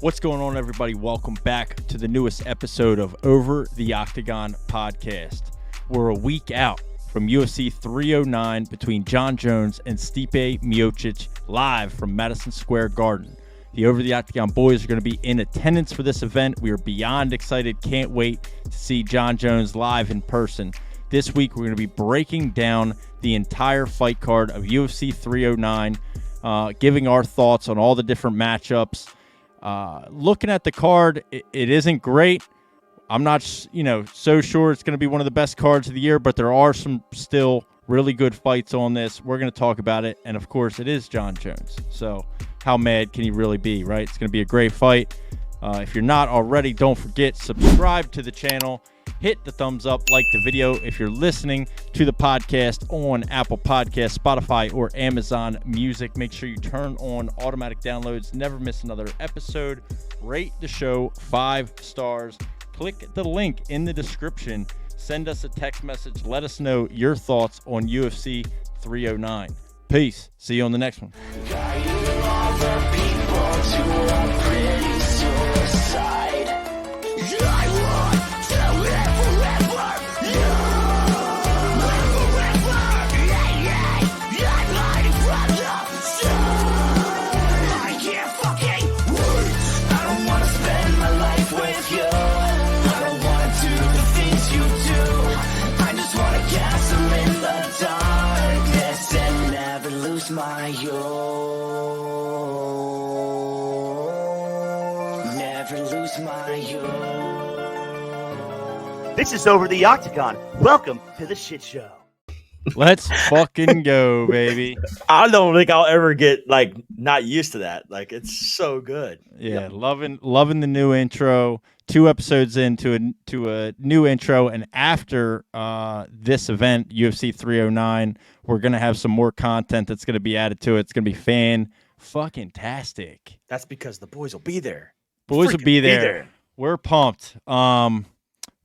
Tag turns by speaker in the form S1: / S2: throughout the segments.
S1: What's going on, everybody? Welcome back to the newest episode of Over the Octagon podcast. We're a week out from UFC 309 between Jon Jones and Stipe Miocic, live from Madison Square Garden. The Over the Octagon boys are going to be in attendance for this event. We are beyond excited. Can't wait to see Jon Jones live in person. This week, we're going to be breaking down the entire fight card of UFC 309, giving our thoughts on all the different matchups. Looking at the card, it isn't great. I'm not, so sure it's going to be one of the best cards of the year, but there are some still really good fights on this. We're going to talk about it, and of course, it is Jon Jones. So how mad can he really be, right? It's going to be a great fight. If you're not already, don't forget, subscribe to the channel. Hit the thumbs up, like the video. If you're listening to the podcast on Apple Podcasts, Spotify, or Amazon Music, make sure you turn on automatic downloads. Never miss another episode. Rate the show 5 stars. Click the link in the description. Send us a text message. Let us know your thoughts on UFC 309. Peace. See you on the next one.
S2: This is Over the Octagon. Welcome to the shit show.
S1: Let's fucking go, baby.
S3: I don't think I'll ever get not used to that. It's so good.
S1: Yeah, loving the new intro. 2 episodes into a new intro, and after this event, UFC 309, we're gonna have some more content that's gonna be added to it. It's gonna be fan-fucking-tastic.
S3: That's because the boys will be there.
S1: Boys will be there. We're pumped.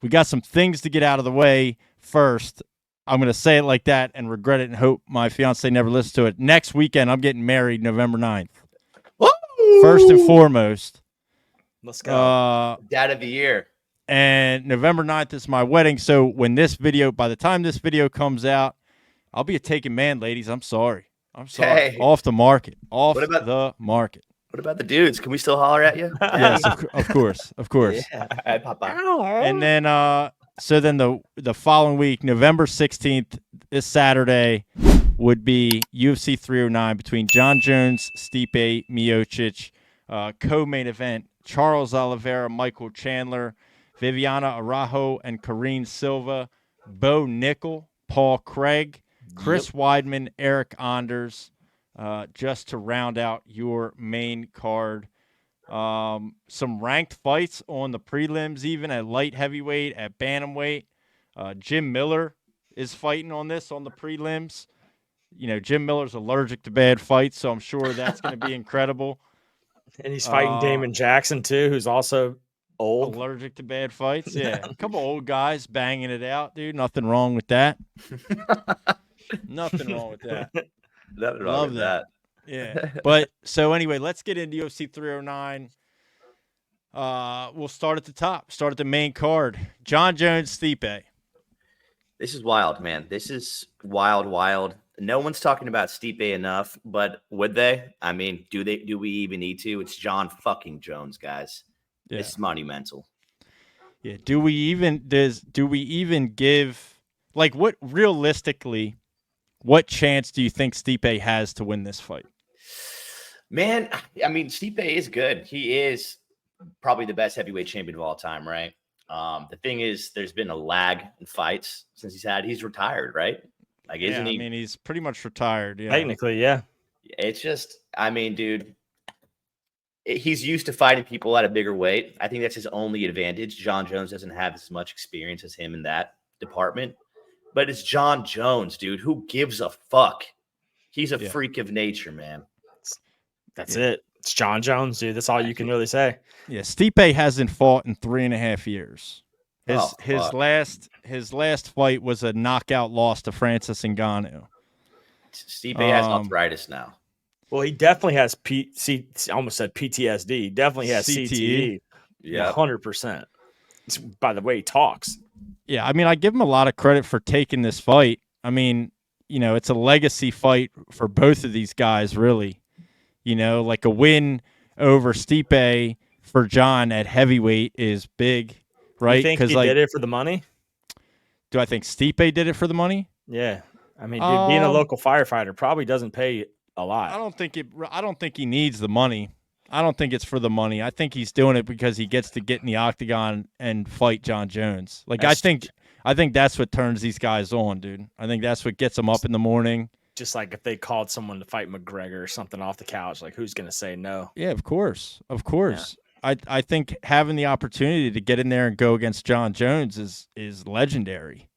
S1: We got some things to get out of the way first. I'm going to say it like that and regret it and hope my fiance never listens to it. Next weekend, I'm getting married November 9th.
S3: Woo!
S1: First and foremost.
S3: Let's go.
S4: Dad of the year.
S1: And November 9th is my wedding. So by the time this video comes out, I'll be a taken man, ladies. I'm sorry.
S4: Hey.
S1: Off the market. The market.
S4: What about the dudes? Can we still holler at you?
S1: Yes, of course.
S4: Yeah. Hey, Papa.
S1: And then, so then the following week, November 16th, this Saturday, would be UFC 309 between Jon Jones, Stipe Miocic, co-main event, Charles Oliveira, Michael Chandler, Viviana Araujo, and Karine Silva, Bo Nickal, Paul Craig, Chris Weidman, Eric Anders, just to round out your main card. Some ranked fights on the prelims, even at light heavyweight, at bantamweight. Jim Miller is fighting on the prelims. Jim Miller's allergic to bad fights, so I'm sure that's going to be incredible.
S3: And he's fighting Damon Jackson, too, who's also old.
S1: Allergic to bad fights, yeah. A couple old guys banging it out, dude. Nothing wrong with that. Nothing wrong with that.
S4: Nothing wrong with that.
S1: Yeah. But so anyway, let's get into UFC 309. We'll start at the top. Start at the main card. Jon Jones, Stipe.
S4: This is wild, man. This is wild. No one's talking about Stipe enough, but would they? I mean, do we even need to? It's Jon fucking Jones, guys. Yeah. It's monumental.
S1: Yeah. Do we even give what chance do you think Stipe has to win this fight?
S4: Man, I mean, Stipe is good. He is probably the best heavyweight champion of all time, right? The thing is, there's been a lag in fights since he's retired, right? Isn't he?
S1: I mean, he's pretty much retired. Yeah.
S3: Technically, yeah.
S4: It's just, I mean, dude, he's used to fighting people at a bigger weight. I think that's his only advantage. Jon Jones doesn't have as much experience as him in that department. But it's Jon Jones, dude. Who gives a fuck? He's a freak of nature, man.
S3: That's it. It's Jon Jones, dude. That's all you can really say.
S1: Yeah, Stipe hasn't fought in 3.5 years. His last fight was a knockout loss to Francis Ngannou.
S4: Stipe has arthritis now.
S3: Well, he definitely has I almost said PTSD. He definitely has CTE.
S4: Yeah.
S3: 100%. By the way he talks.
S1: Yeah, I mean, I give him a lot of credit for taking this fight. I mean, it's a legacy fight for both of these guys, really. Like a win over Stipe for John at heavyweight is big, right?
S3: You think he did it for the money?
S1: Do I think Stipe did it for the money?
S3: Yeah. I mean, dude, being a local firefighter probably doesn't pay a lot.
S1: I don't think he needs the money. I don't think it's for the money. I think he's doing it because he gets to get in the octagon and fight John Jones. Like I think that's what turns these guys on, dude. I think that's what gets them up in the morning.
S3: Just like if they called someone to fight McGregor or something off the couch, like who's going to say no?
S1: Yeah, of course. Yeah. I think having the opportunity to get in there and go against John Jones is legendary.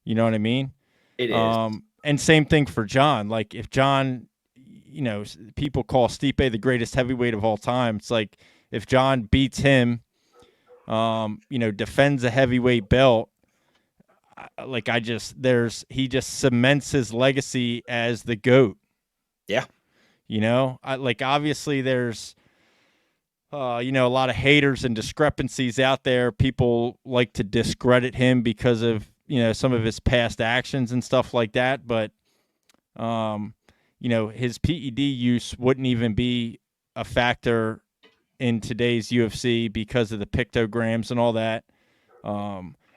S1: You know what I mean?
S4: It is.
S1: And same thing for John. Like if John, people call Stipe the greatest heavyweight of all time. It's like if John beats him, defends a heavyweight belt, he just cements his legacy as the GOAT.
S3: Yeah.
S1: Obviously there's, a lot of haters and discrepancies out there. People like to discredit him because of, some of his past actions and stuff like that. But, his PED use wouldn't even be a factor in today's UFC because of the pictograms and all that.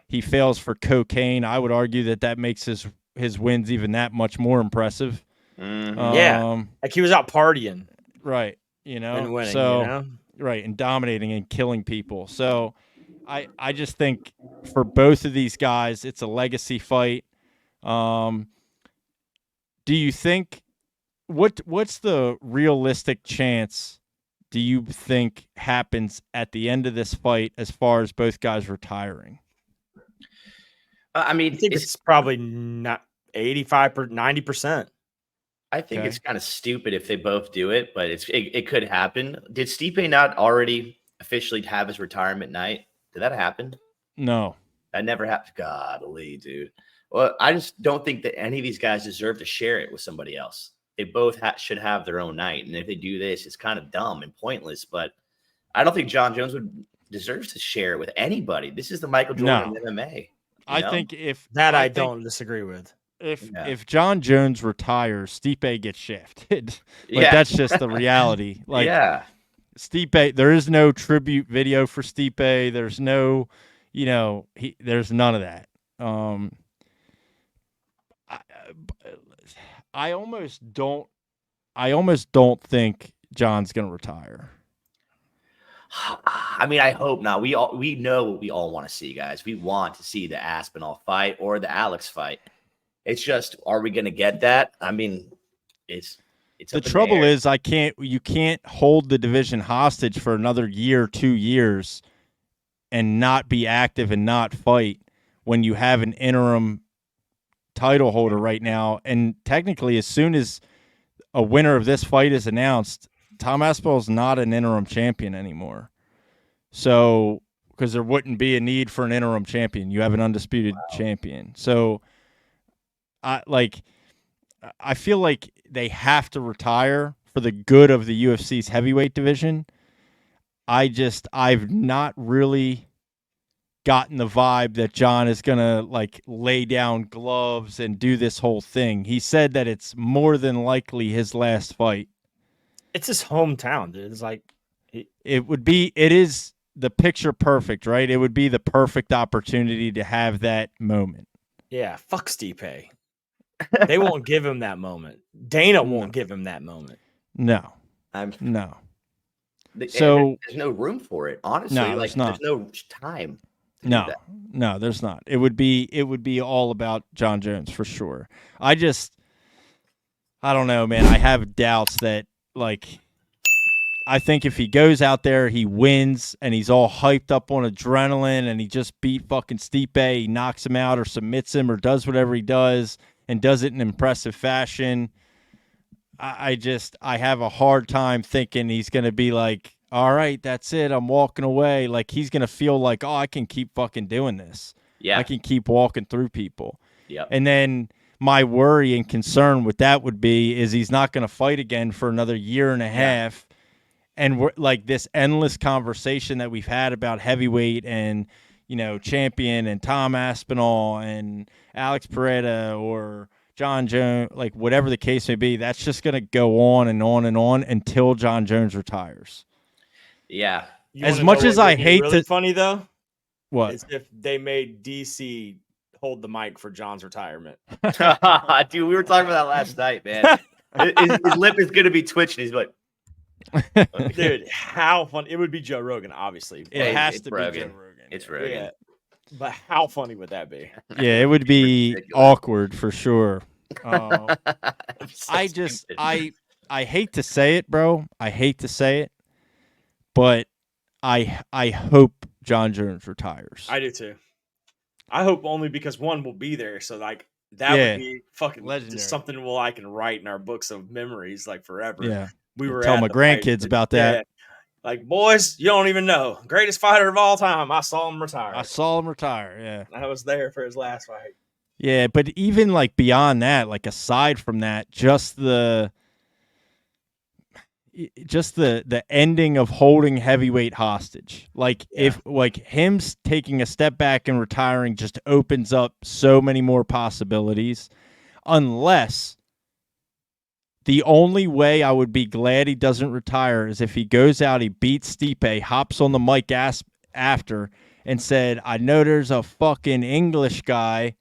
S1: He fails for cocaine. I would argue that makes his wins even that much more impressive.
S3: Yeah, like he was out partying,
S1: right?
S3: And winning,
S1: right, and dominating and killing people. So, I just think for both of these guys, it's a legacy fight. Do you think what's the realistic chance? Do you think happens at the end of this fight as far as both guys retiring?
S3: I think it's probably not 85 or 90%.
S4: I think it's kind of stupid if they both do it, but it could happen. Did Stipe not already officially have his retirement night? Did that happen?
S1: No.
S4: That never happened. Godly, dude. Well, I just don't think that any of these guys deserve to share it with somebody else. They both should have their own night. And if they do this, it's kind of dumb and pointless. But I don't think John Jones deserves to share it with anybody. This is the Michael Jordan of MMA.
S1: I think
S3: I don't disagree with.
S1: If John Jones retires, Stipe gets shafted. That's just the reality. Stipe, there is no tribute video for Stipe. There's no, there's none of that. I almost don't think John's going to retire.
S4: I mean, I hope not. We know what we all want to see, guys. We want to see the Aspinall fight or the Alex fight. It's just, are we going to get that? I mean, it's
S1: the trouble is you can't hold the division hostage for another year, 2 years and not be active and not fight when you have an interim title holder right now. And technically, as soon as a winner of this fight is announced, Tom Aspinall is not an interim champion anymore. So, because there wouldn't be a need for an interim champion. You have an undisputed champion. So, I feel like they have to retire for the good of the UFC's heavyweight division. I've not really gotten the vibe that John is going to lay down gloves and do this whole thing. He said that it's more than likely his last fight.
S3: It's his hometown, dude. It's
S1: it is the picture perfect, right? It would be the perfect opportunity to have that moment.
S3: Yeah, fuck Stipe. They won't give him that moment. Dana won't give him that moment.
S1: No.
S4: No.
S1: So
S4: there's no room for it, honestly.
S1: No, there's not.
S4: There's no time.
S1: No, there's not. It would be all about John Jones for sure. I don't know, man. I have doubts that I think if he goes out there, he wins, and he's all hyped up on adrenaline, and he just beat fucking Stipe, he knocks him out or submits him or does whatever he does and does it in impressive fashion. I have a hard time thinking he's going to be like, all right, that's it, I'm walking away. Like, he's going to feel like, oh, I can keep fucking doing this.
S4: Yeah.
S1: I can keep walking through people.
S4: Yeah.
S1: And then my worry and concern with that would be is he's not going to fight again for another year and a half. And we're like this endless conversation that we've had about heavyweight and, champion and Tom Aspinall and Alex Pereira or John Jones, like whatever the case may be, that's just going to go on and on and on until John Jones retires.
S4: Yeah.
S1: As much as I hate
S3: really
S1: to,
S3: funny though,
S1: what?
S3: is if they made DC hold the mic for John's retirement.
S4: Dude, we were talking about that last night, man. His lip is going to be twitching. He's like,
S3: dude, how fun. It would be Joe Rogan, obviously.
S1: It has to
S4: Rogan.
S1: be Joe Rogan.
S4: It's Rogan.
S3: Yeah. But how funny would that be?
S1: Yeah, it would be awkward for sure. I hate to say it, bro. I hate to say it, but I hope John Jones retires.
S3: I do too. I hope only because one will be there, so like that would be fucking
S1: legendary.
S3: just something I can write in our books of memories like forever.
S1: Yeah,
S3: we were
S1: tell
S3: at
S1: my
S3: the
S1: grandkids
S3: fight.
S1: about that.
S3: Yeah. Like, boys, you don't even know. Greatest fighter of all time. I saw him retire.
S1: Yeah.
S3: I was there for his last fight.
S1: Yeah, but even like beyond that, like aside from that, just the ending of holding heavyweight hostage. Like if like him taking a step back and retiring just opens up so many more possibilities, unless the only way I would be glad he doesn't retire is if he goes out, he beats Stipe, hops on the mic after, and said, I know there's a fucking English guy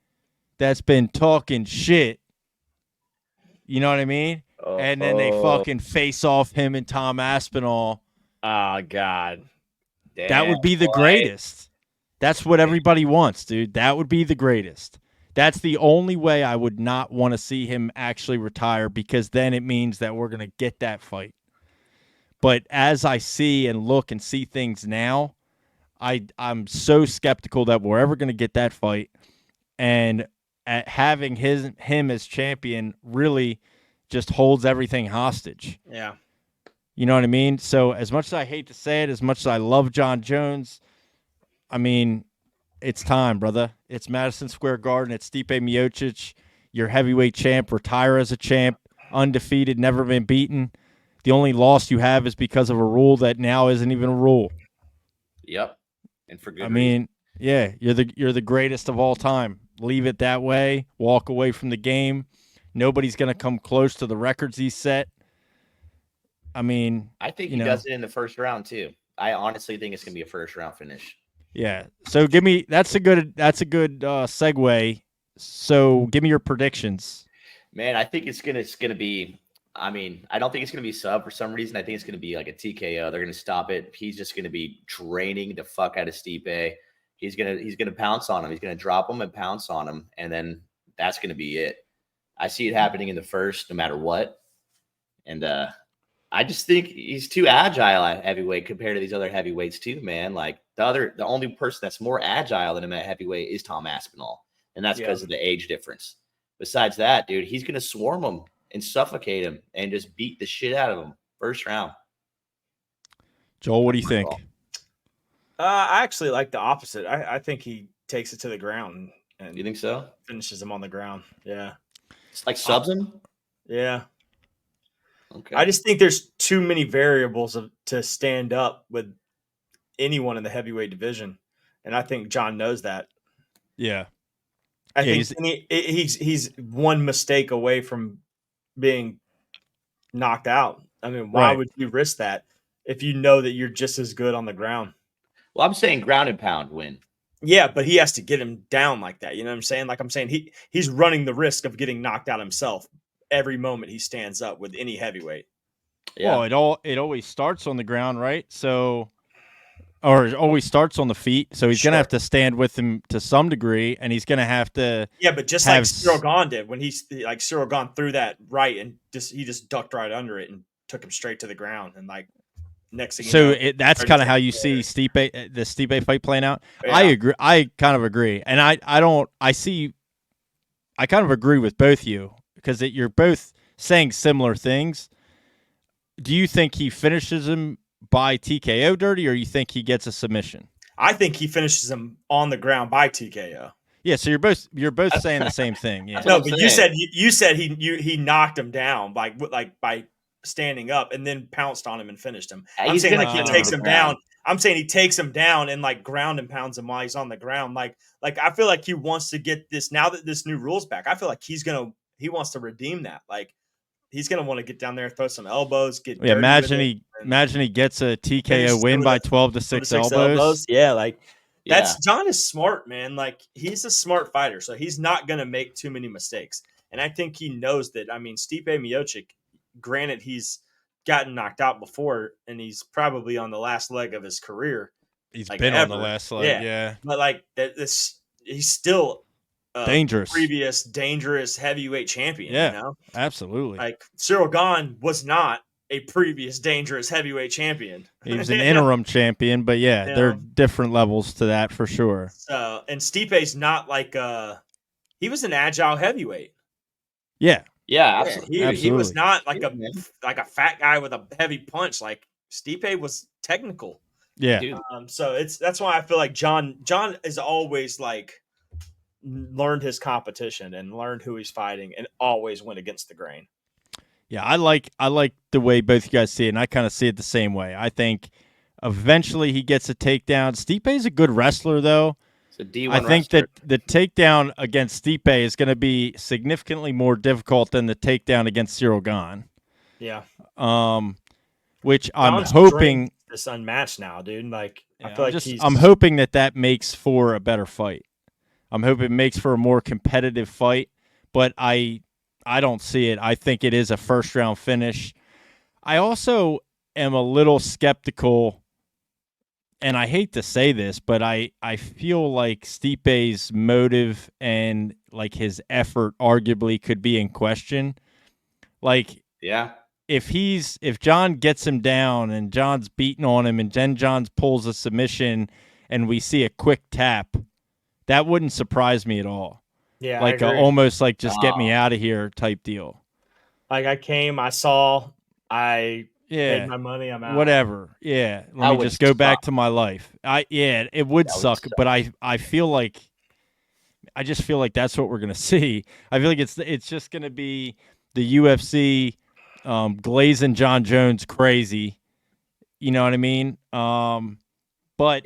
S1: that's been talking shit. You know what I mean? And then they fucking face off him and Tom Aspinall.
S3: Oh, God.
S4: Damn,
S1: that would be the greatest. That's what everybody wants, dude. That would be the greatest. That's the only way I would not want to see him actually retire, because then it means that we're going to get that fight. But as I see and look and see things now, I'm so skeptical that we're ever going to get that fight. And at having him as champion really just holds everything hostage.
S3: Yeah.
S1: You know what I mean? So as much as I hate to say it, as much as I love John Jones, I mean, it's time, brother. It's Madison Square Garden. It's Stipe Miocic, your heavyweight champ. Retire as a champ, undefeated, never been beaten. The only loss you have is because of a rule that now isn't even a rule.
S4: Yep. And for good
S1: I mean, yeah, you're the greatest of all time. Leave it that way. Walk away from the game. Nobody's going to come close to the records he set. I mean,
S4: I think he does it in the first round too. I honestly think it's going to be a first round finish.
S1: Yeah. So that's a good segue. So give me your predictions.
S4: Man, I think it's gonna be. I mean, I don't think it's gonna be sub for some reason. I think it's gonna be like a TKO. They're gonna stop it. He's just gonna be draining the fuck out of Stipe. He's gonna pounce on him. He's gonna drop him and pounce on him, and then that's gonna be it. I see it happening in the first, no matter what. And I just think he's too agile at heavyweight compared to these other heavyweights too, man. Like the only person that's more agile than him at heavyweight is Tom Aspinall, and that's because of the age difference. Besides that, dude, he's gonna swarm him and suffocate him and just beat the shit out of him first round.
S1: Joel, what do you think?
S3: I actually like the opposite. I think he takes it to the ground. And
S4: you think so?
S3: Finishes him on the ground. Yeah.
S4: It's like subs him?
S3: Yeah.
S4: Okay.
S3: I just think there's too many variables to stand up with anyone in the heavyweight division. And I think John knows that.
S1: Yeah.
S3: I think he's one mistake away from being knocked out. I mean, why would you risk that if you know that you're just as good on the ground?
S4: Well, I'm saying ground and pound win.
S3: Yeah, but he has to get him down like that. You know what I'm saying? Like I'm saying, he's running the risk of getting knocked out himself every moment he stands up with any heavyweight.
S1: Yeah. Well, it always starts on the ground, right? So, or it always starts on the feet. So he's going to have to stand with him to some degree, and he's going to have to.
S3: Yeah, but just like Cyril Gahn did when Cyril Gahn threw that right and he just ducked right under it and took him straight to the ground, and like next thing.
S1: So that's kind of how you see the Stipe fight playing out. Yeah. I agree. I kind of agree, and I kind of agree with both you because you're both saying similar things. Do you think he finishes him by TKO dirty, or you think he gets a submission?
S3: I think he finishes him on the ground by TKO.
S1: Yeah, so you're both saying the same thing. Yeah.
S3: No, but you said he knocked him down by standing up and then pounced on him and finished him. I'm saying like he takes him down. I'm saying he takes him down and like ground and pounds him while he's on the ground. Like I feel like he wants to get this now that this new rule's back. I feel like he wants to redeem that. Like he's gonna want to get down there, throw some elbows, get
S1: imagine he gets a TKO win by 12-6 elbows.
S3: Yeah, like John is smart, man. Like he's a smart fighter, so he's not gonna make too many mistakes. And I think he knows that. I mean, Stipe Miocic, granted, he's gotten knocked out before, and he's probably on the last leg of his career.
S1: He's been on the last leg, yeah.
S3: But like he's still
S1: dangerous,
S3: dangerous heavyweight champion.
S1: Yeah,
S3: you know?
S1: Absolutely.
S3: Like Cyril Gahn was not a previous dangerous heavyweight champion.
S1: He was an interim champion, but there are different levels to that for sure.
S3: And Stipe's not like he was an agile heavyweight.
S1: Yeah.
S4: Yeah, absolutely.
S3: He was not like a fat guy with a heavy punch. Like Stipe was technical.
S1: Yeah.
S3: So that's why I feel like John is always like learned his competition and learned who he's fighting and always went against the grain.
S1: Yeah, I like the way both you guys see it, and I kind of see it the same way. I think eventually he gets a takedown. Stipe's a good wrestler, though. I think that the takedown against Stipe is going to be significantly more difficult than the takedown against Cyril Gahn.
S3: Yeah.
S1: Which I'm hoping
S3: is unmatched now, dude. Like I feel like
S1: I'm hoping that makes for a better fight. I'm hoping it makes for a more competitive fight, but I don't see it. I think it is a first round finish. I also am a little skeptical. And I hate to say this, but I feel like Stipe's motive and like his effort arguably could be in question. Like, if John gets him down and John's beating on him and then John pulls a submission and we see a quick tap, that wouldn't surprise me at all.
S3: Yeah,
S1: like almost like just get me out of here type deal.
S3: Like I came, I saw, paid my money, I'm out.
S1: Whatever. Yeah. Let me just go back to my life. It would suck, but I feel like just feel like that's what we're gonna see. I feel like it's just gonna be the UFC glazing John Jones crazy. You know what I mean? But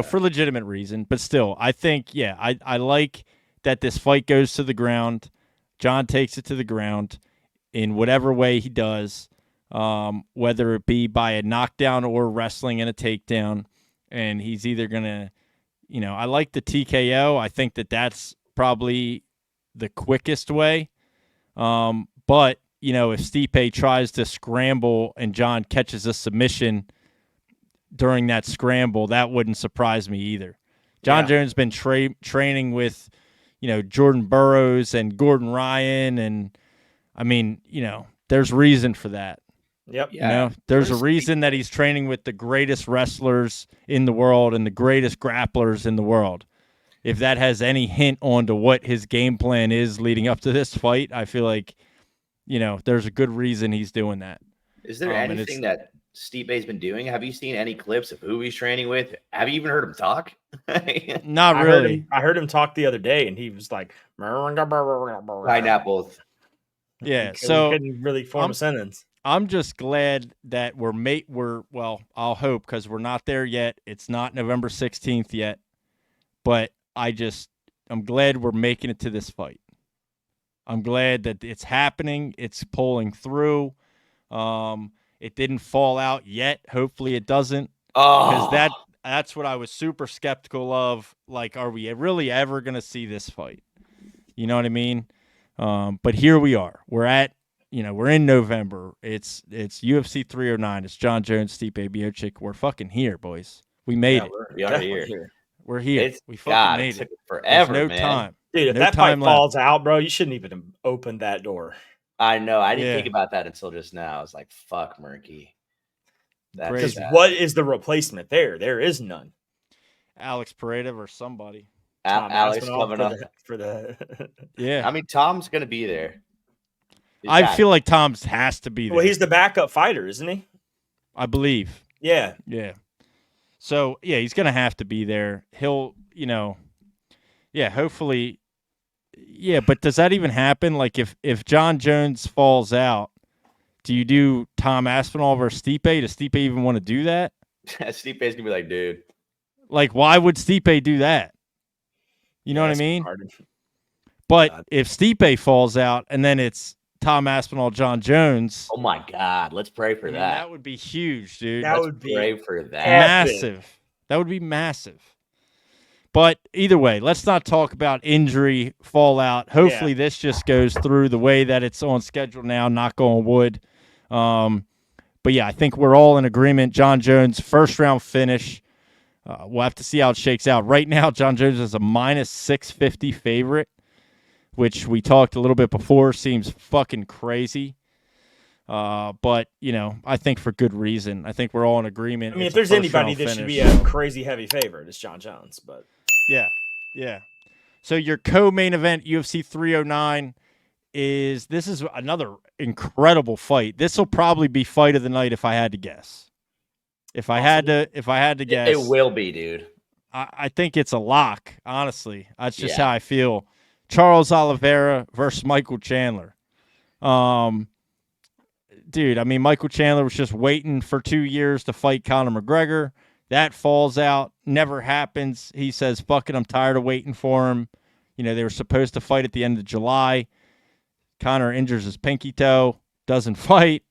S1: for legitimate reason. But still, I think I like that this fight goes to the ground. John takes it to the ground in whatever way he does. Whether it be by a knockdown or wrestling and a takedown. And he's either going to, I like the TKO. I think that's probably the quickest way. But, if Stipe tries to scramble and John catches a submission during that scramble, that wouldn't surprise me either. John Jones been training with, Jordan Burroughs and Gordon Ryan. And, I mean, there's reason for that.
S3: Yep.
S1: There's a reason that he's training with the greatest wrestlers in the world and the greatest grapplers in the world. If that has any hint onto what his game plan is leading up to this fight, I feel like, there's a good reason he's doing that.
S4: Is there anything that Stipe's been doing? Have you seen any clips of who he's training with? Have you even heard him talk?
S1: Not really.
S3: I heard him talk the other day, and he was like,
S4: pineapples.
S1: Yeah,
S3: he
S1: so
S3: couldn't really form a sentence.
S1: I'm just glad that I'll hope, because we're not there yet. It's not November 16th yet. But I'm glad we're making it to this fight. I'm glad that it's happening. It's pulling through. It didn't fall out yet. Hopefully it doesn't. Because that's what I was super skeptical of. Like, are we really ever going to see this fight? You know what I mean? But here we are. We're in November. It's UFC 309. It's John Jones, Stipe Miocic. We're fucking here, boys. We made it.
S4: We are here.
S1: We're here.
S4: We fucking made it. Forever,
S1: There's no
S4: man.
S1: time.
S3: Dude, if that fight falls out, bro, you shouldn't even open that door.
S4: I know. I didn't think about that until just now. I was like, fuck, Murky.
S3: Because what is the replacement there? There is none.
S1: Alex Pereira or somebody.
S4: Alex coming up.
S3: For the
S1: yeah.
S4: I mean, Tom's going to be there.
S1: I feel like Tom's has to be there.
S3: Well, he's the backup fighter, isn't he?
S1: I believe.
S3: Yeah.
S1: Yeah. So, he's going to have to be there. He'll, Yeah, hopefully. Yeah, but does that even happen? Like, if John Jones falls out, do you do Tom Aspinall versus Stipe? Does Stipe even want to do that?
S4: Stipe's going to be like, dude.
S1: Like, why would Stipe do that? You know what I mean? But if Stipe falls out and then it's Tom Aspinall, John Jones.
S4: Oh, my God. Let's pray for that.
S1: That would be huge, dude.
S3: That would be
S4: pray for that.
S1: Massive. That would be massive. But either way, let's not talk about injury fallout. Hopefully this just goes through the way that it's on schedule now, knock on wood. But yeah, I think we're all in agreement. John Jones, first round finish. We'll have to see how it shakes out. Right now, John Jones is a minus 650 favorite, which we talked a little bit before, seems fucking crazy. But, you know, I think for good reason. I think we're all in agreement.
S3: I mean, if there's anybody that should be a crazy heavy favorite, it's John Jones. But
S1: yeah. So your co-main event, UFC 309, is another incredible fight. This will probably be fight of the night if I had to guess. If I had to guess,
S4: it will be, dude.
S1: I think it's a lock. Honestly, that's just how I feel. Charles Oliveira versus Michael Chandler. Dude, I mean, Michael Chandler was just waiting for 2 years to fight Conor McGregor. That falls out, never happens. He says, fuck it, I'm tired of waiting for him. You know, they were supposed to fight at the end of July. Conor injures his pinky toe, doesn't fight.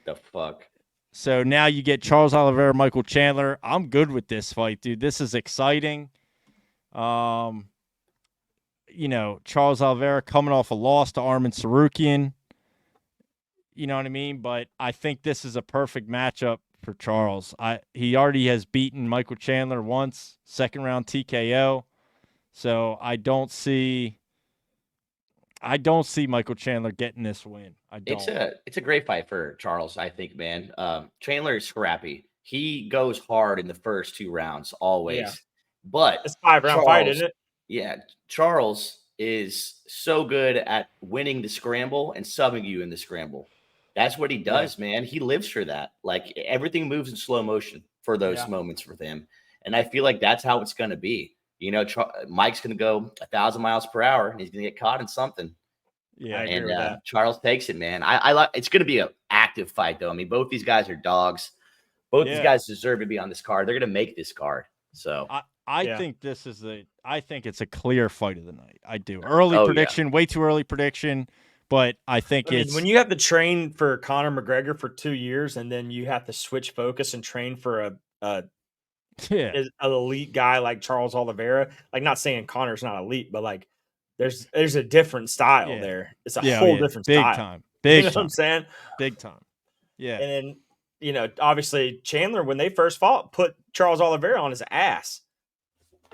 S4: The fuck?
S1: So now you get Charles Oliveira, Michael Chandler. I'm good with this fight, dude. This is exciting. You know, Charles Oliveira coming off a loss to Arman Tsarukyan. You know what I mean? But I think this is a perfect matchup for Charles. He already has beaten Michael Chandler once, second round TKO. So I don't see Michael Chandler getting this win. I don't.
S4: It's a great fight for Charles, I think, man. Chandler is scrappy. He goes hard in the first 2 rounds always. Yeah. But
S3: it's a 5-round fight, isn't it?
S4: Yeah. Charles is so good at winning the scramble and subbing you in the scramble. That's what he does, man. He lives for that. Like, everything moves in slow motion for those moments for him. And I feel like that's how it's going to be. You know, Mike's going to go 1,000 miles per hour, and he's going to get caught in something.
S3: Yeah, I agree with that.
S4: Charles takes it, man. I like. It's going to be an active fight, though. I mean, both these guys are dogs. Both these guys deserve to be on this card. They're going to make this card. So
S1: I think this is I think it's a clear fight of the night. I do. Early prediction, way too early prediction. But I think it's
S3: when you have to train for Conor McGregor for 2 years, and then you have to switch focus and train for an elite guy like Charles Oliveira. Like, not saying Conor's not elite, but like there's a different style there. It's a whole different style.
S1: Big
S3: you know
S1: time.
S3: What I'm saying?
S1: Big time. Yeah.
S3: And then, you know, obviously Chandler, when they first fought, put Charles Oliveira on his ass.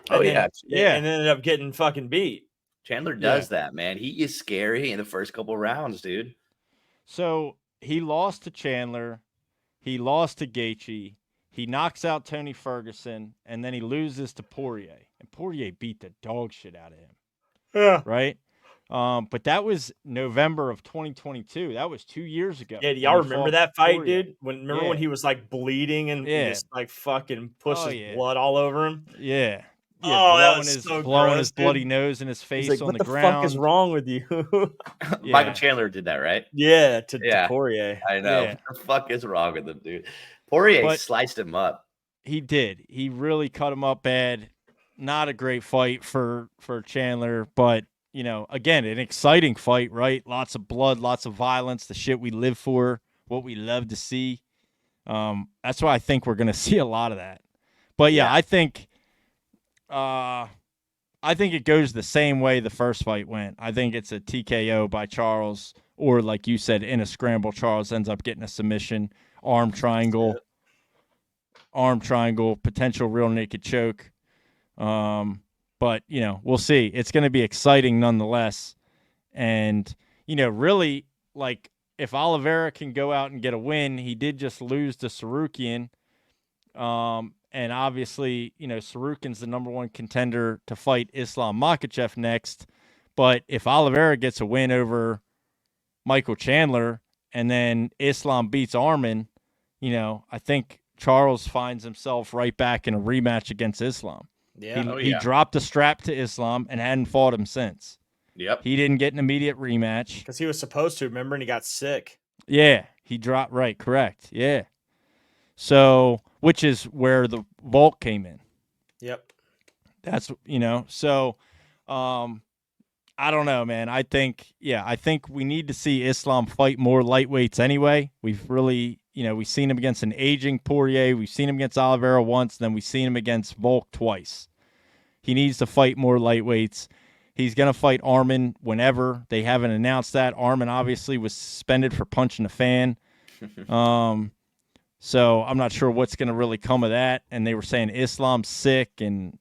S3: And ended up getting fucking beat.
S4: Chandler does that, man. He is scary in the first couple rounds, dude.
S1: So he lost to Chandler. He lost to Gaethje. He knocks out Tony Ferguson, and then he loses to Poirier. And Poirier beat the dog shit out of him.
S3: Yeah.
S1: Right? But that was November of 2022. That was 2 years ago.
S3: Yeah, do y'all remember that fight, dude? Remember when he was like bleeding and just like fucking pushed his blood all that him?
S1: Yeah.
S3: Yeah, that was so
S1: blowing
S3: gross,
S1: his bloody nose in his face
S3: like,
S1: on the ground.
S3: What the fuck is wrong with you?
S4: Michael Chandler did that, right?
S3: Yeah, to Poirier.
S4: I know. What the fuck is wrong with him, dude? Poirier sliced him up.
S1: He did. He really cut him up bad. Not a great fight for Chandler, but, you know, again, an exciting fight, right? Lots of blood, lots of violence, the shit we live for, what we love to see. That's why I think we're going to see a lot of that. But, I think it goes the same way the first fight went. I think it's a TKO by Charles, or like you said, in a scramble, Charles ends up getting a submission, arm triangle, potential real naked choke. But, you know, we'll see. It's going to be exciting nonetheless. And, you know, really, like, if Oliveira can go out and get a win, he did just lose to Tsarukyan. And obviously, you know, Sarukyan's the number one contender to fight Islam Makhachev next. But if Oliveira gets a win over Michael Chandler and then Islam beats Arman, you know, I think Charles finds himself right back in a rematch against Islam.
S3: Yeah.
S1: He dropped the strap to Islam and hadn't fought him since.
S4: Yep.
S1: He didn't get an immediate rematch.
S3: Because he was supposed to, remember, and he got sick.
S1: Yeah, he dropped, right, correct. Yeah. So, which is where the Volk came in.
S3: Yep.
S1: That's, so I don't know, man. I think we need to see Islam fight more lightweights anyway. We've really, we've seen him against an aging Poirier. We've seen him against Oliveira once. Then we've seen him against Volk twice. He needs to fight more lightweights. He's going to fight Arman whenever. They haven't announced that. Arman obviously was suspended for punching a fan. So I'm not sure what's going to really come of that. And they were saying Islam's sick. And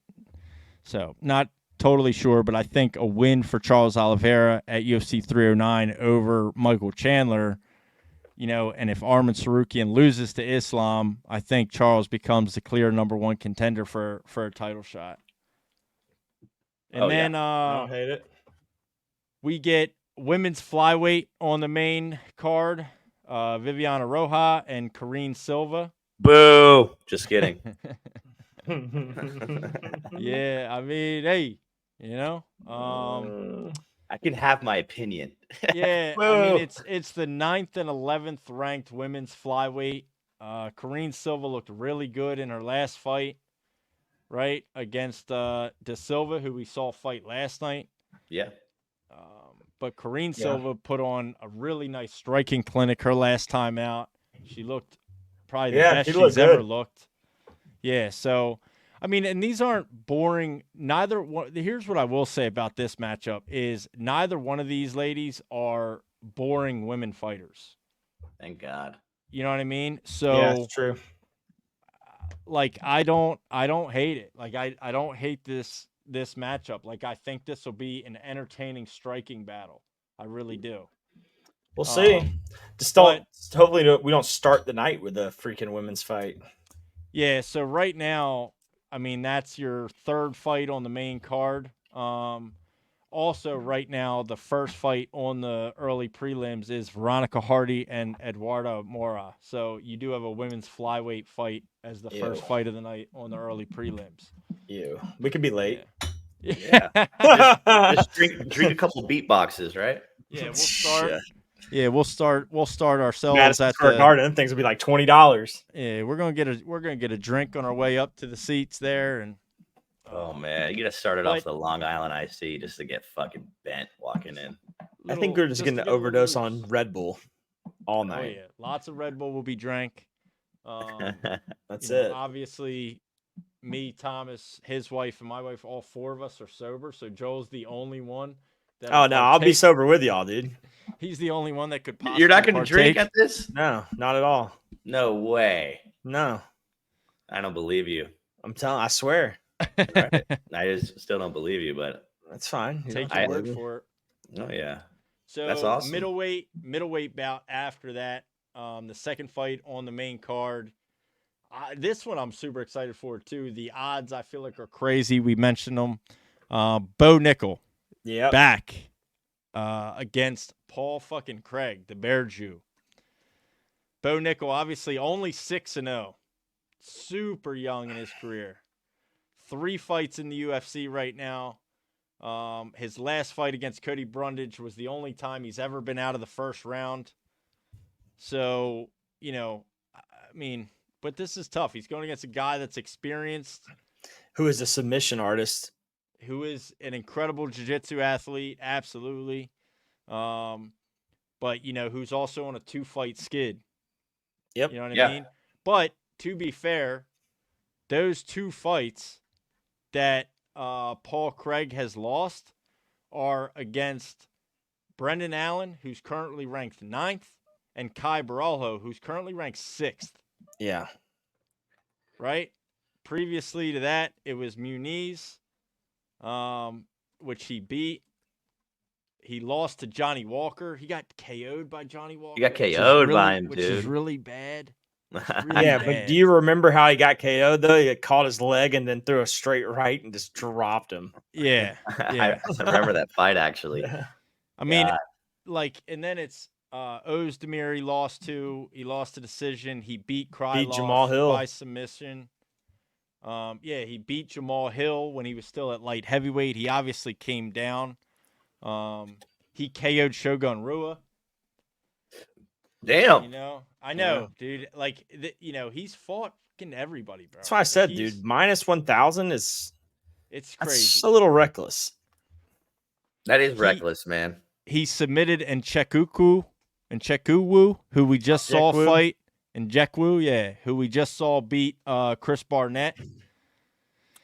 S1: so not totally sure, but I think a win for Charles Oliveira at UFC 309 over Michael Chandler, and if Arman Sarukian loses to Islam, I think Charles becomes the clear number one contender for a title shot. And
S3: I don't hate it.
S1: We get women's flyweight on the main card, Viviana Roja and Karine Silva.
S4: Boo! Just kidding.
S1: Yeah, I mean, hey,
S4: I can have my opinion.
S1: Yeah, I mean, it's the 9th and 11th ranked women's flyweight. Karine Silva looked really good in her last fight, right, against De Silva, who we saw fight last night.
S4: Yeah.
S1: But Karine Silva put on a really nice striking clinic her last time out. She looked probably the best she's ever looked. Yeah, so, I mean, and these aren't boring. Here's what I will say about this matchup is neither one of these ladies are boring women fighters.
S4: Thank God.
S1: You know what I mean? So,
S3: yeah, it's true.
S1: Like, I don't hate it. Like, I don't hate this matchup. Like, I think this will be an entertaining striking battle. I really do.
S3: We'll see. Hopefully we don't start the night with a freaking women's fight.
S1: Yeah, so right now, I mean, that's your third fight on the main card. Also, right now, the first fight on the early prelims is Veronica Hardy and Eduarda Mora. So you do have a women's flyweight fight as the first fight of the night on the early prelims.
S3: We could be late.
S1: Yeah.
S4: Just drink a couple beatboxes, right?
S1: Yeah, we'll start. Yeah, we'll start ourselves
S3: Madison
S1: at
S3: Square Garden. Them things will be like $20.
S1: Yeah, we're gonna get a drink on our way up to the seats there, and
S4: oh man, you gotta start it off with a Long Island iced tea just to get fucking bent walking in.
S3: I think we're just gonna overdose on Red Bull all night.
S1: Oh yeah, lots of Red Bull will be drank.
S3: That's it.
S1: Obviously, me, Thomas, his wife, and my wife, all four of us are sober. So Joel's the only one.
S3: Oh no, I'll be sober with y'all, dude.
S1: He's the only one that could possibly
S4: You're not going to
S1: partake.
S4: drink at this?
S3: No, not at all.
S4: No way.
S3: No.
S4: I don't believe you.
S3: I swear.
S4: Right. I just still don't believe you, but
S3: that's fine.
S1: Take your word for it.
S4: Oh yeah.
S1: So
S4: that's awesome.
S1: Middleweight bout after that. The second fight on the main card. This one I'm super excited for too. The odds I feel like are crazy. We mentioned them. Bo Nickal.
S3: Yeah.
S1: Back against Paul fucking Craig, the Bear Jew. Bo Nickal, obviously only 6-0. Super young in his career. 3 fights in the UFC right now. His last fight against Cody Brundage was the only time he's ever been out of the first round. So, I mean, but this is tough. He's going against a guy that's experienced.
S3: Who is a submission artist.
S1: Who is an incredible jiu-jitsu athlete, absolutely. But, who's also on a 2-fight skid.
S3: Yep.
S1: You know what I mean? But, to be fair, those 2 fights that Paul Craig has lost are against Brendan Allen, who's currently ranked 9th, and Kai Baralho, who's currently ranked 6th.
S3: Yeah.
S1: Right? Previously to that, it was Muniz, which he beat. He lost to Johnny Walker. He got KO'd by Johnny Walker.
S4: He got KO'd by him,
S1: which
S4: dude.
S1: Which is really bad.
S3: Really bad. But do you remember how he got KO'd, though? He caught his leg and then threw a straight right and just dropped him.
S1: Yeah.
S4: I remember that fight, actually.
S1: I mean, and then it's Ozdemir he lost to decision. He beat Krylov
S3: Jamal Hill
S1: by submission. Yeah, he beat Jamal Hill when he was still at light heavyweight. He obviously came down. He KO'd Shogun Rua.
S4: Damn.
S1: You know, I know, dude. Like, he's fought fucking everybody, bro.
S3: That's why I said, dude, minus 1,000
S1: it's crazy.
S3: That's a little reckless.
S4: That is reckless, man.
S1: He submitted Nchekwu, who we just saw fight, and Jekwu, yeah, who we just saw beat Chris Barnett.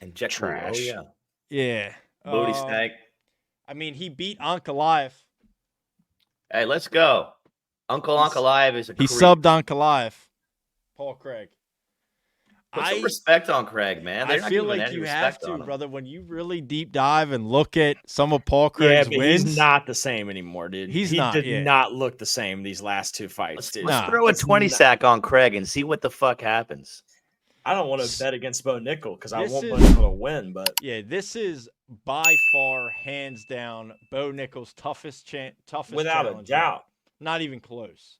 S4: And Jekwu,
S3: trash.
S4: Oh, yeah.
S1: Yeah.
S4: Booty snake.
S1: I mean, he beat Ankalaev.
S4: Hey, let's go. Uncle Ankalaev is a
S1: He
S4: creep.
S1: subbed Ankalaev. Paul Craig.
S4: Put some respect on Craig, man.
S1: I feel like you have to, brother. When you really deep dive and look at some of Paul Craig's wins,
S3: he's not the same anymore, dude. He did not look the same these last two fights, dude.
S4: Let's throw a 20 sack on Craig and see what the fuck happens.
S3: I don't want to bet against Bo Nickal because I want Bo Nickal to win, but
S1: yeah, this is by far, hands down, Bo Nickal's toughest
S3: without a doubt.
S1: Not even close.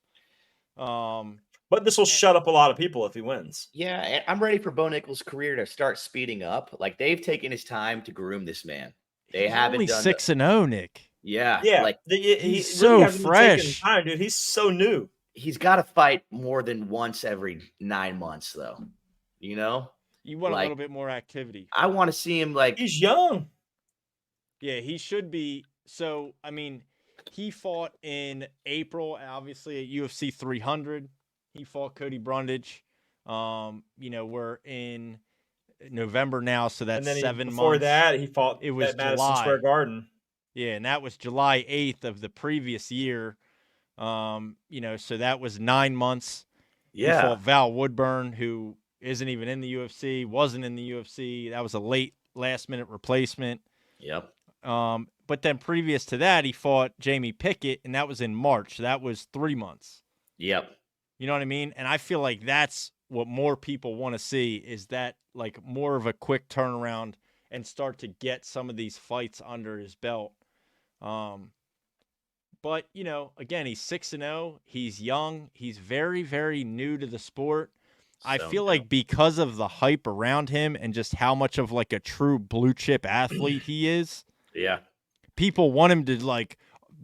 S3: But this will shut up a lot of people if he wins.
S4: Yeah, and I'm ready for Bo Nickal's career to start speeding up. Like, they've taken his time to groom this man. They haven't
S1: only
S4: done
S1: 6-0, Nick.
S4: Yeah.
S3: Like
S1: he's really so fresh.
S3: Time, dude. He's so new.
S4: He's got to fight more than once every 9 months, though. You know?
S1: You want a little bit more activity.
S4: I want to see him
S3: he's young.
S1: Yeah, he should be. So, I mean, he fought in April, obviously, at UFC 300. He fought Cody Brundage. We're in November now, so that's 7 months.
S3: Before that, he fought
S1: it was
S3: at Madison
S1: July.
S3: Square Garden.
S1: Yeah, and that was July 8th of the previous year. So that was 9 months.
S4: Yeah.
S1: He fought Val Woodburn, who isn't even in the UFC, wasn't in the UFC. That was a last-minute replacement.
S4: Yep.
S1: But then previous to that, he fought Jamie Pickett, and that was in March. That was 3 months.
S4: Yep.
S1: You know what I mean? And I feel like that's what more people want to see, is that like more of a quick turnaround and start to get some of these fights under his belt. But, again, he's 6-0. He's young. He's very, very new to the sport. I feel like because of the hype around him and just how much of like a true blue chip athlete he is.
S4: Yeah.
S1: People want him to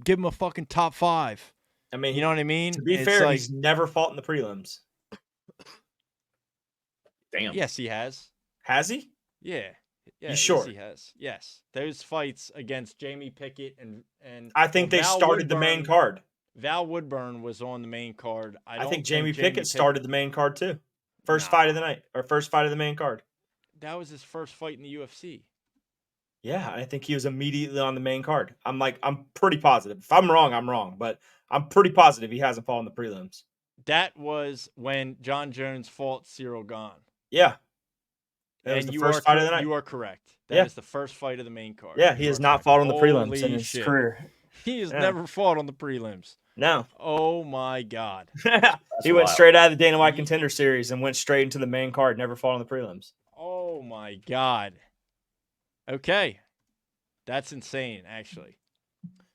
S1: give him a fucking top 5.
S3: I mean,
S1: you know what I mean?
S3: To be fair, he's never fought in the prelims.
S4: Damn.
S1: Yes, he has.
S3: Has he?
S1: Yeah.
S3: You sure?
S1: Yes, he has. Yes. Those fights against Jamie Pickett and
S3: I think they started the main card.
S1: Val Woodburn was on the main card.
S3: I think Jamie Pickett started the main card too. First fight of the night, or first fight of the main card.
S1: That was his first fight in the UFC.
S3: Yeah, I think he was immediately on the main card. I'm pretty positive. If I'm wrong, I'm wrong, but I'm pretty positive he hasn't fought in the prelims.
S1: That was when John Jones fought Cyril Gane.
S3: Yeah. That was the first fight of the night.
S1: You are correct. That is the first fight of the main card.
S3: Yeah, he has not fought on the prelims in his career.
S1: He has never fought on the prelims.
S3: No.
S1: Oh, my God.
S3: He went straight out of the Dana White Contender Series and went straight into the main card, never fought on the prelims.
S1: Oh, my God. Okay. That's insane, actually.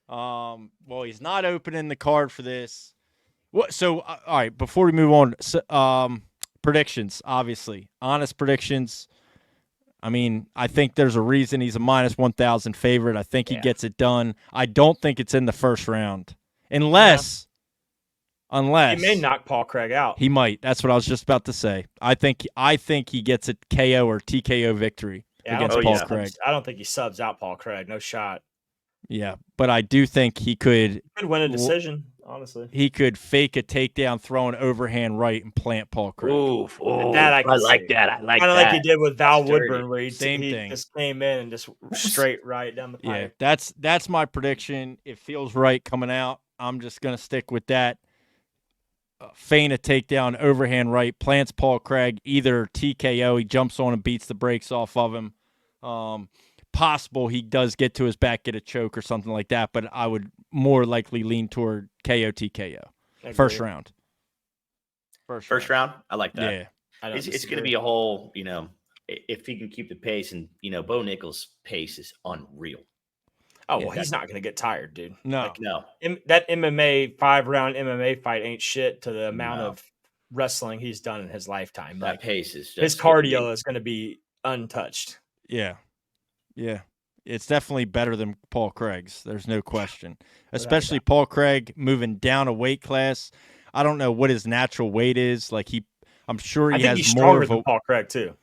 S1: Well, he's not opening the card for this. So, all right, before we move on, predictions, obviously. Honest predictions. I mean, I think there's a reason he's a minus 1,000 favorite. I think he gets it done. I don't think it's in the first round. Unless he
S3: may knock Paul Craig out.
S1: He might. That's what I was just about to say. I think he gets a KO or TKO victory against Paul Craig.
S3: I don't think he subs out Paul Craig. No shot.
S1: Yeah, but I do think he could
S3: win a decision, honestly.
S1: He could fake a takedown, throw an overhand right, and plant Paul Craig.
S4: Ooh,
S3: that I
S4: like that. I like that.
S3: Kind of like he did with Val Woodburn, where he
S1: thing.
S3: Just came in and just straight right down the pipe.
S1: Yeah, that's my prediction. It feels right coming out. I'm just going to stick with that. Feign a takedown, overhand right, plants Paul Craig, either TKO, he jumps on and beats the brakes off of him. Possible he does get to his back, get a choke or something like that, but I would more likely lean toward KO, TKO. First round.
S4: First round? I like that.
S1: Yeah.
S4: It's going to be a whole, if he can keep the pace, and, Bo Nickal's pace is unreal.
S3: Oh, well, he's not going to get tired, dude.
S1: No.
S4: No.
S3: That MMA, 5-round MMA fight ain't shit to the amount of wrestling he's done in his lifetime.
S4: That pace is just
S3: his cardio is going to be untouched.
S1: Yeah. It's definitely better than Paul Craig's. There's no question. Especially Paul Craig moving down a weight class. I don't know what his natural weight is. Like I'm sure he has
S3: he's
S1: more of
S3: than Paul Craig too.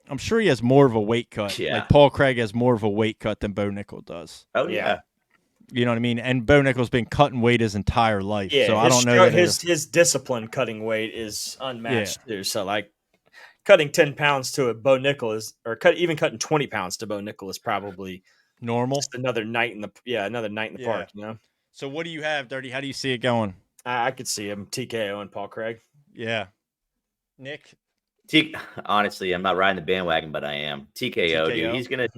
S1: I'm sure he has more of a weight cut.
S4: Yeah.
S1: Like Paul Craig has more of a weight cut than Bo Nickal does.
S4: Oh yeah.
S1: You know what I mean? And Bo Nickal's been cutting weight his entire life.
S3: Yeah,
S1: so I don't know that
S3: his discipline cutting weight is unmatched too. So like cutting 10 pounds to a Bo Nickal is, or even cutting 20 pounds to Bo Nickal is probably
S1: normal.
S3: Just another night in the park, you know.
S1: So what do you have, Dirty? How do you see it going?
S3: I could see him TKO and Paul Craig.
S1: Yeah. Nick?
S4: Honestly, I'm not riding the bandwagon, but I am. TKO. Dude. He's gonna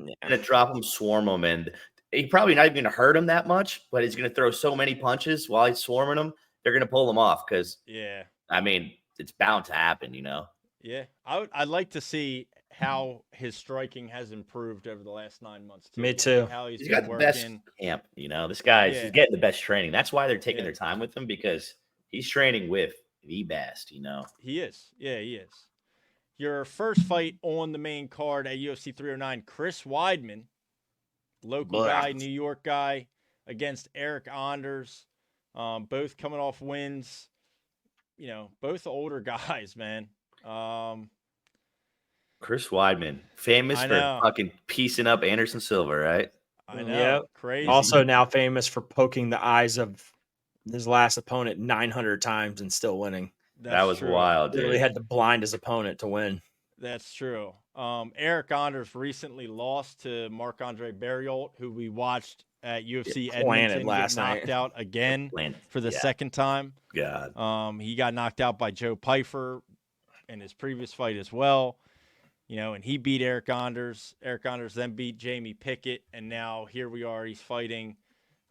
S4: drop him, swarm him, and he probably not even gonna hurt him that much, but he's gonna throw so many punches while he's swarming him, they're gonna pull him off because I mean, it's bound to happen, you know.
S1: Yeah. I'd like to see how his striking has improved over the last 9 months too.
S3: Me too.
S1: How he's
S4: got the best camp, you know. This guy's he's getting the best training. That's why they're taking their time with him, because he's training with the best, you know.
S1: He is. Yeah, he is. Your first fight on the main card at UFC 309, Chris Weidman, local guy, New York guy, against Eric Anders. Both coming off wins. You know, both older guys, man.
S4: Chris Weidman, famous for fucking piecing up Anderson Silva, right?
S1: I know.
S3: Yep.
S1: Crazy.
S3: Also now famous for poking the eyes of his last opponent 900 times and still winning.
S4: That was wild, dude.
S3: Literally had to blind his opponent to win.
S1: That's true. Eric Anders recently lost to Marc-Andre Barriault, who we watched at UFC Edmonton
S3: last
S1: get knocked out again for the second time.
S4: God.
S1: He got knocked out by Joe Pyfer in his previous fight as well. You know, and he beat Eric Anders. Eric Anders then beat Jamie Pickett, and now here we are. He's fighting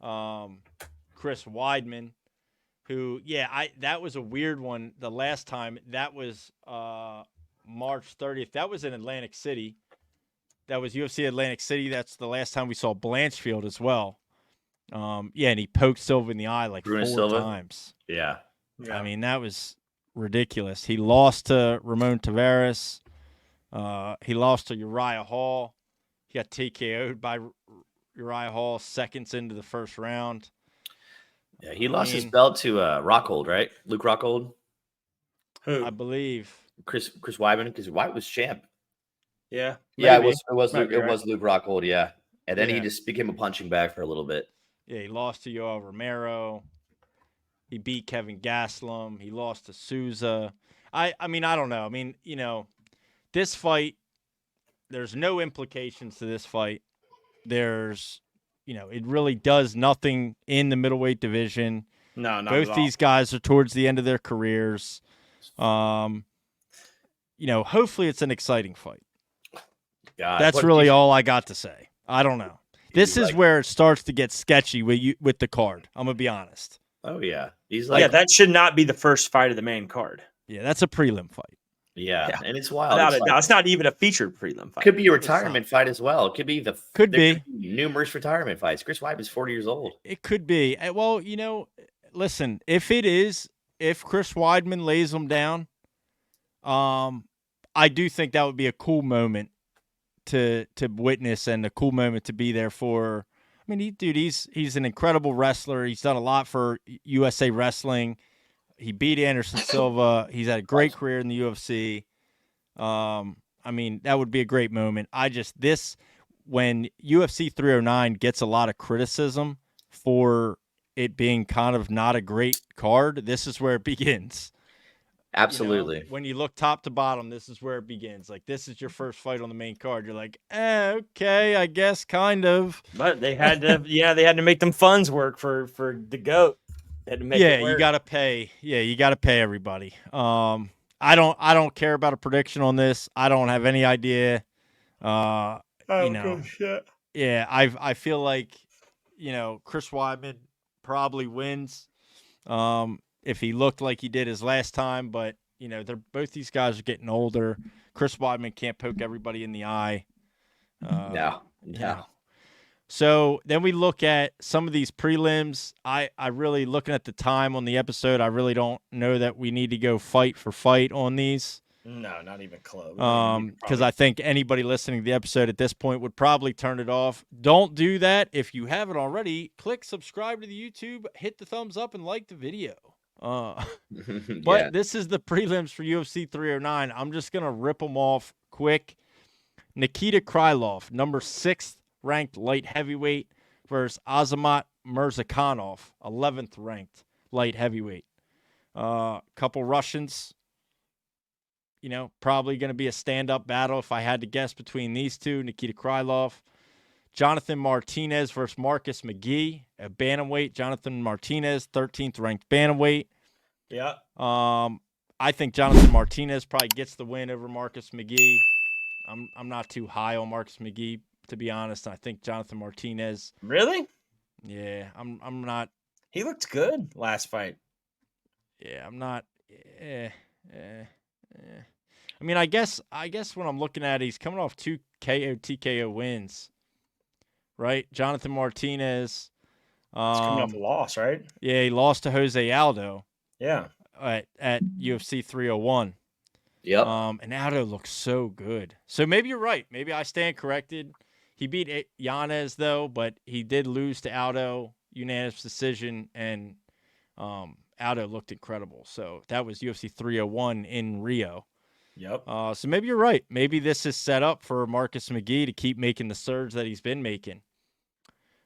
S1: Chris Weidman, who, that was a weird one. The last time, that was March 30th. That was in Atlantic City. That was UFC Atlantic City. That's the last time we saw Blanchfield as well. And he poked Silva in the eye like
S4: Bruno
S1: 4
S4: Silva?
S1: times.
S4: Yeah.
S1: I mean, that was ridiculous. He lost to Ramon Tavares. He lost to Uriah Hall. He got TKO'd by Uriah Hall seconds into the first round.
S4: Yeah, he lost his belt to Rockhold, right? Luke Rockhold.
S3: Who?
S1: I believe
S4: Chris Weidman, because White was champ.
S3: Yeah.
S4: Yeah,
S3: maybe.
S4: it was Luke Rockhold, yeah. And then he just became a punching bag for a little bit.
S1: Yeah, he lost to Yoel Romero. He beat Kevin Gastelum. He lost to Souza. I mean, I don't know. I mean, you know, this fight, there's no implications to this fight. There's, you know, it really does nothing in the middleweight division.
S3: No, not
S1: both these guys are towards the end of their careers. You know, hopefully it's an exciting fight.
S4: God,
S1: that's really all I got to say. I don't know. This is where it starts to get sketchy with the card. I'm gonna be honest.
S4: Oh yeah, he's like,
S3: that should not be the first fight of the main card.
S1: Yeah, that's a prelim fight.
S4: Yeah, and it's wild.
S3: It's not even a featured prelim fight.
S4: Could be a retirement fight as well. It could be
S1: could be
S4: numerous retirement fights. Chris Weidman's 40 years old.
S1: It could be. Well, you know, listen, if Chris Weidman lays him down, I do think that would be a cool moment to witness and a cool moment to be there for. I mean, he's an incredible wrestler. He's done a lot for USA Wrestling. He beat Anderson Silva. He's had a great career in the UFC. I mean, that would be a great moment. When UFC 309 gets a lot of criticism for it being kind of not a great card, this is where it begins.
S4: Absolutely.
S1: You know, when you look top to bottom, this is where it begins. Like, this is your first fight on the main card. You're like, okay, I guess kind of.
S3: But they had to, they had to make them funds work for the GOAT. They had to make it work.
S1: You got to pay. Yeah, you got to pay everybody. I don't care about a prediction on this. I don't have any idea.
S3: Shit.
S1: Yeah, I feel like, you know, Chris Weidman probably wins. If he looked like he did his last time, but you know, both these guys are getting older. Chris Weidman can't poke everybody in the eye.
S4: No.
S1: So then we look at some of these prelims. I really, looking at the time on the episode, I really don't know that we need to go fight for fight on these.
S3: No, not even close.
S1: Because I think anybody listening to the episode at this point would probably turn it off. Don't do that. If you haven't already, click subscribe to the YouTube, hit the thumbs up, and like the video. But this is the prelims for UFC 309. I'm just going to rip them off quick. Nikita Krylov, number 6th ranked light heavyweight, versus Azamat Mirzakhanov, 11th ranked light heavyweight. Couple Russians. Probably going to be a stand-up battle if I had to guess between these two. Nikita Krylov. Jonathan Martinez versus Marcus McGee, a bantamweight. Jonathan Martinez, 13th ranked bantamweight.
S3: Yeah.
S1: I think Jonathan Martinez probably gets the win over Marcus McGee. I'm not too high on Marcus McGee, to be honest. I think Jonathan Martinez.
S3: Really?
S1: Yeah, I'm not.
S3: He looked good last fight.
S1: Yeah, I'm not. I mean, I guess when I'm looking at it, he's coming off 2 TKO wins, right? Jonathan Martinez.
S3: He's coming off a loss, right?
S1: Yeah, he lost to Jose Aldo.
S3: Yeah.
S1: At UFC 301.
S4: Yep.
S1: And Aldo looks so good. So maybe you're right. Maybe I stand corrected. He beat Yanez, though, but he did lose to Aldo, unanimous decision, and Aldo looked incredible. So that was UFC 301 in Rio.
S3: Yep.
S1: So maybe you're right. Maybe this is set up for Marcus McGee to keep making the surge that he's been making.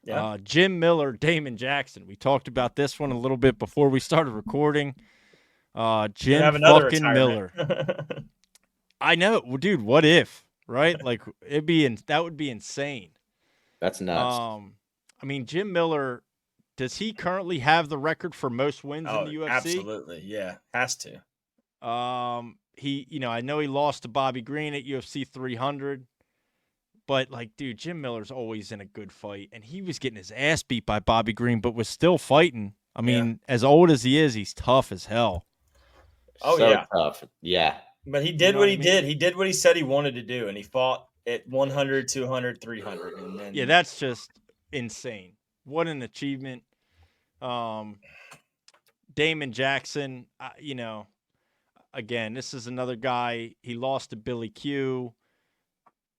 S3: Yeah.
S1: Jim Miller, Damon Jackson. We talked about this one a little bit before we started recording. Jim fucking Miller. I know, dude. What if, right? Like that would be insane.
S4: That's nuts.
S1: I mean, Jim Miller, does he currently have the record for most wins in the UFC?
S3: Absolutely, yeah, has to.
S1: I know he lost to Bobby Green at UFC 300, but dude, Jim Miller's always in a good fight, and he was getting his ass beat by Bobby Green, but was still fighting. I mean, as old as he is, he's tough as hell.
S3: Oh,
S4: so
S3: yeah.
S4: Tough. Yeah.
S3: But he did what he did. He did what he said he wanted to do, and he fought at 100, 200, 300. And then...
S1: Yeah, that's just insane. What an achievement. Damon Jackson, again, this is another guy. He lost to Billy Q.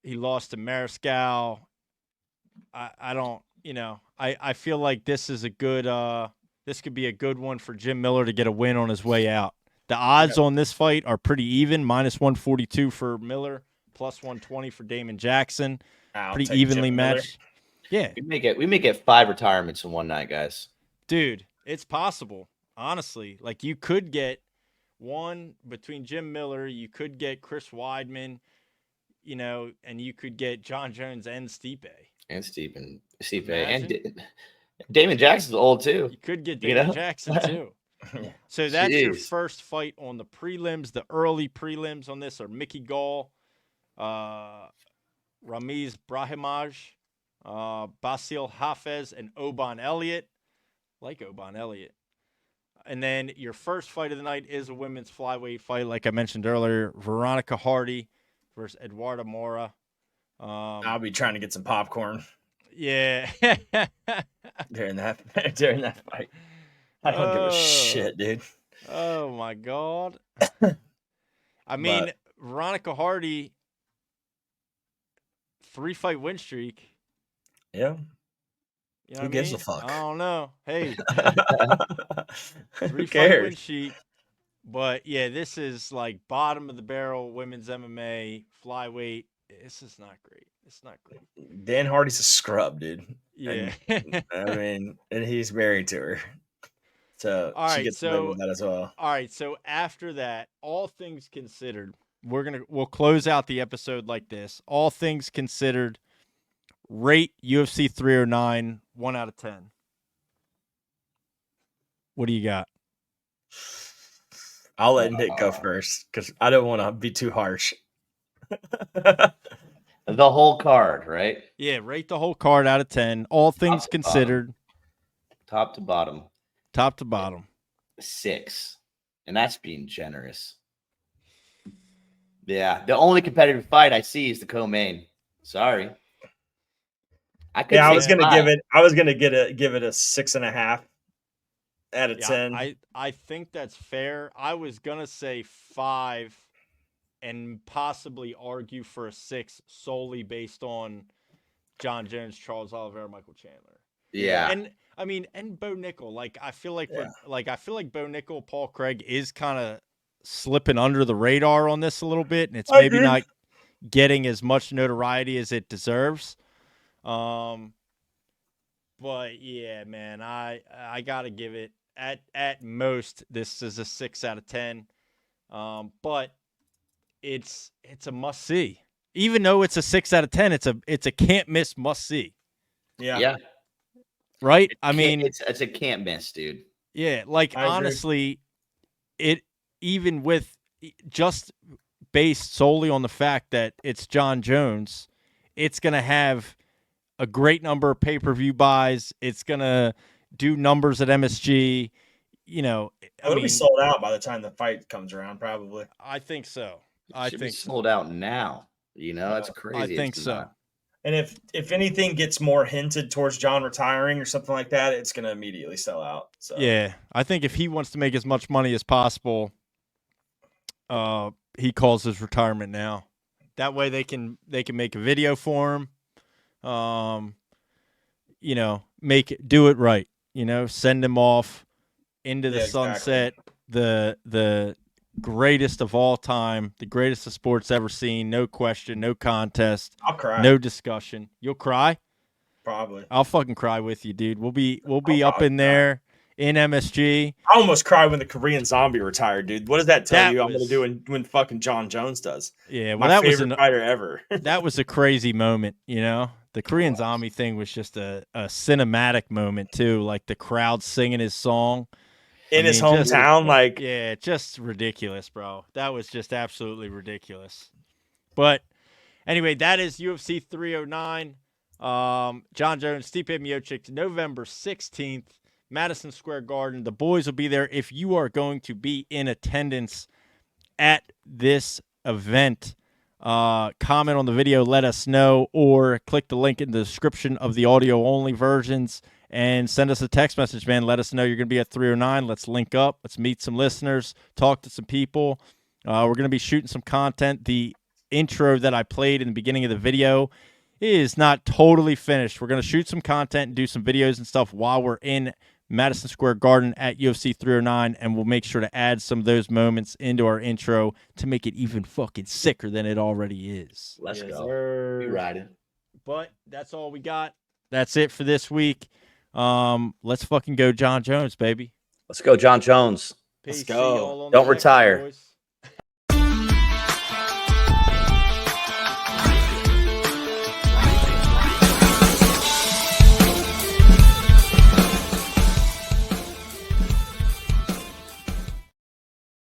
S1: He lost to Mariscal. I feel like this is a good this could be a good one for Jim Miller to get a win on his way out. The odds on this fight are pretty even, -142 for Miller, +120 for Damon Jackson. Pretty evenly matched. Yeah.
S4: We may get 5 retirements in one night, guys.
S1: Dude, it's possible. Honestly, you could get one between Jim Miller, you could get Chris Weidman, and you could get John Jones and Stipe.
S4: And Stipe. And Damon Jackson's old too.
S1: You could get Damon Jackson too. So that's your first fight on the prelims. The early prelims on this are Mickey Gall, Ramiz Brahimaj, Basil Hafez, and Oban Elliott. Like Oban Elliott. And then your first fight of the night is a women's flyweight fight, like I mentioned earlier. Veronica Hardy versus Eduarda Mora.
S3: I'll be trying to get some popcorn.
S1: Yeah.
S3: during that fight. I don't give a shit, dude.
S1: Oh my God. I mean, Veronica Hardy, 3-fight win streak.
S3: Yeah.
S1: Who
S3: gives a fuck?
S1: I don't know. Hey.
S3: 3-fight
S1: win sheet. But yeah, this is bottom of the barrel women's MMA flyweight. This is not great. It's not great.
S3: Dan Hardy's a scrub, dude.
S1: Yeah.
S3: And he's married to her. So she gets away with that as well.
S1: All right. So after that, all things considered, we'll close out the episode like this. All things considered, rate UFC 309 1 out of 10. What do you got?
S3: I'll let Nick go first because I don't want to be too harsh.
S4: The whole card, right?
S1: Yeah, rate the whole card out of 10. All things considered.
S4: Top to bottom.
S1: Top to bottom.
S4: 6. And that's being generous. Yeah. The only competitive fight I see is the co-main. Sorry.
S3: I was gonna give it a 6.5 out of 10.
S1: I think that's fair. I was gonna say 5.5 and possibly argue for a 6 solely based on John Jones, Charles Oliveira, Michael Chandler.
S4: Yeah.
S1: And I mean, and Bo Nickal, like I feel like Bo Nickal, Paul Craig is kind of slipping under the radar on this a little bit, and it's maybe not getting as much notoriety as it deserves. But yeah, man, I gotta give it at most this is a 6 out of 10. But it's a must see. Even though it's a 6 out of 10, it's a can't miss must see.
S4: Yeah.
S1: Right? I mean,
S4: it's a can't miss, dude.
S1: Yeah, like honestly, it even with just based solely on the fact that it's John Jones, it's gonna have a great number of pay-per-view buys. It's gonna do numbers at MSG. You know,
S3: it'll be sold out by the time the fight comes around, probably.
S1: I think so.
S4: I think sold out now. You know, that's crazy.
S1: I think so.
S3: Not. And if anything gets more hinted towards John retiring or something like that, it's going to immediately sell out. So
S1: yeah, I think if he wants to make as much money as possible, he calls his retirement now. That way they can make a video for him. You know, do it right. You know, send him off into the sunset. Exactly. The greatest of all time, the greatest the sport's ever seen, no question, no contest.
S3: I'll cry.
S1: No discussion. You'll cry?
S3: Probably.
S1: I'll fucking cry with you, dude. We'll be up in there in MSG.
S3: I almost cried when the Korean Zombie retired, dude. What does that tell you I'm going to do when fucking John Jones does?
S1: Yeah, well,
S3: my favorite fighter ever.
S1: That was a crazy moment, you know? The Korean Zombie thing was just a cinematic moment, too. Like the crowd singing his song.
S3: In his hometown,
S1: just ridiculous, bro. That was just absolutely ridiculous. But anyway, that is UFC 309. John Jones, Stipe Miocic, November 16th, Madison Square Garden. The boys will be there. If you are going to be in attendance at this event, comment on the video, let us know, or click the link in the description of the audio-only versions. And send us a text message, man. Let us know you're going to be at 309. Let's link up. Let's meet some listeners, talk to some people. We're going to be shooting some content. The intro that I played in the beginning of the video is not totally finished. We're going to shoot some content and do some videos and stuff while we're in Madison Square Garden at UFC 309, and we'll make sure to add some of those moments into our intro to make it even fucking sicker than it already is.
S4: Let's go. Be riding.
S1: But that's all we got. That's it for this week. Let's fucking go John Jones, baby.
S4: Let's go John Jones.
S1: Peace.
S4: Let's go. Don't retire.
S1: Boys.